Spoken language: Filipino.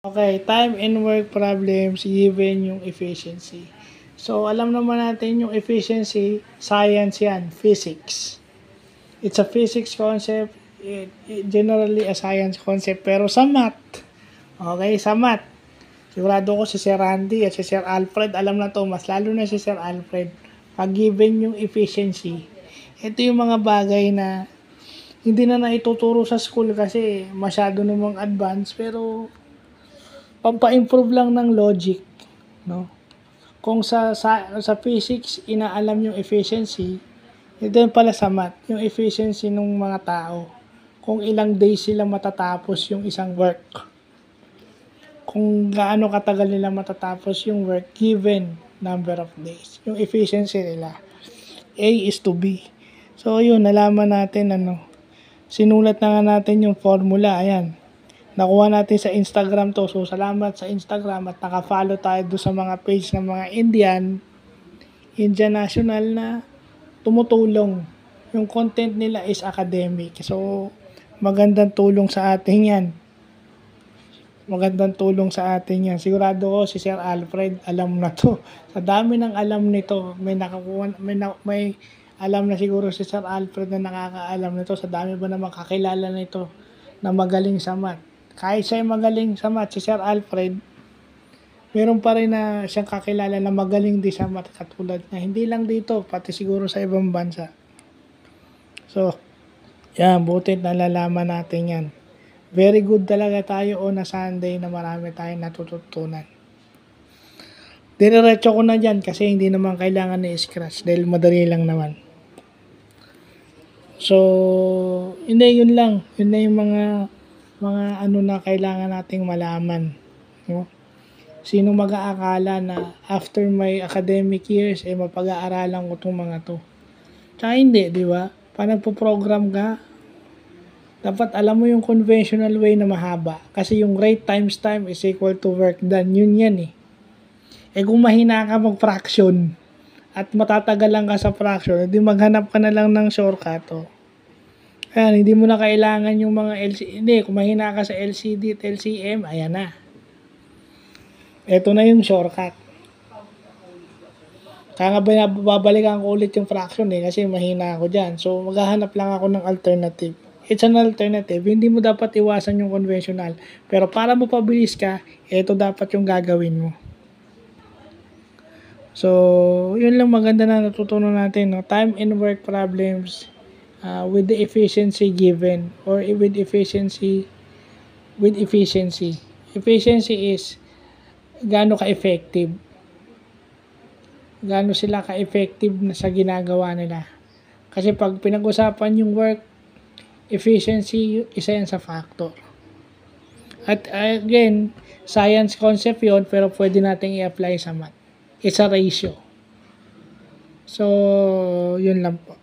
Okay, time and work problems given yung efficiency. So, alam naman natin yung efficiency, science yan, physics. It's a physics concept, generally a science concept, pero sa math, okay, sa math, sigurado ko si Sir Randy at si Sir Alfred, alam na to, mas lalo na si Sir Alfred, pag given yung efficiency, ito yung mga bagay na hindi na naituturo sa school kasi masyado namang advanced, pero pampa-improve lang ng logic, no? Kung sa physics inaalam yung efficiency, ito pala sa math, yung efficiency ng mga tao. Kung ilang days sila matatapos yung isang work. Kung gaano katagal nila matatapos yung work given number of days. Yung efficiency nila. A is to B. So yun, nalaman natin sinulat na nga natin yung formula. Ayan. Nakuha natin sa Instagram to. So, salamat sa Instagram at naka-follow tayo doon sa mga page ng mga Indian national na tumutulong. Yung content nila is academic. So, magandang tulong sa atin yan. Magandang tulong sa atin yan. Sigurado ko si Sir Alfred alam na to. Sa dami ng alam nito, may alam na siguro si Sir Alfred na nakakaalam nito. Sa dami ba naman kakilala nito na magaling sa math. Kahit siya magaling sa math, si Sir Alfred, meron pa rin na siyang kakilala na magaling din sa math katulad na hindi lang dito, pati siguro sa ibang bansa. So, yan, butit nalalaman natin yan. Very good talaga tayo on a Sunday na marami tayong natututunan. Diretso ko na dyan kasi hindi naman kailangan na i-scratch dahil madali lang naman. So, hindi, yun lang. Yun na yung mga na kailangan nating malaman. No? Sino mag-aakala na after my academic years, mapag-aaralan ko itong mga to. Tsaka hindi, di ba? Pag nagpo-program ka, dapat alam mo yung conventional way na mahaba. Kasi yung rate times time is equal to work done. Yun yan eh. Kung mahina ka mag-fraction at matatagalan ka sa fraction, hindi maghanap ka na lang ng shortcut. Ayan, hindi mo na kailangan yung mga LCD. Hindi, kung mahina ka sa LCD at LCM, ayan na. Ito na yung shortcut. Kaya nga babalikan ko ulit yung fraction kasi mahina ako dyan. So, maghahanap lang ako ng alternative. It's an alternative. Hindi mo dapat iwasan yung conventional. Pero para mo pabilis ka, ito dapat yung gagawin mo. So, yun lang maganda na natutunan natin. No? Time and work problems with the efficiency given or with efficiency. Efficiency is gaano ka-effective. Gaano sila ka-effective na sa ginagawa nila. Kasi pag pinag-usapan yung work, efficiency, isa yan sa factor. At again, science concept yun, pero pwede nating i-apply sa math. It's a ratio. So, yun lang po.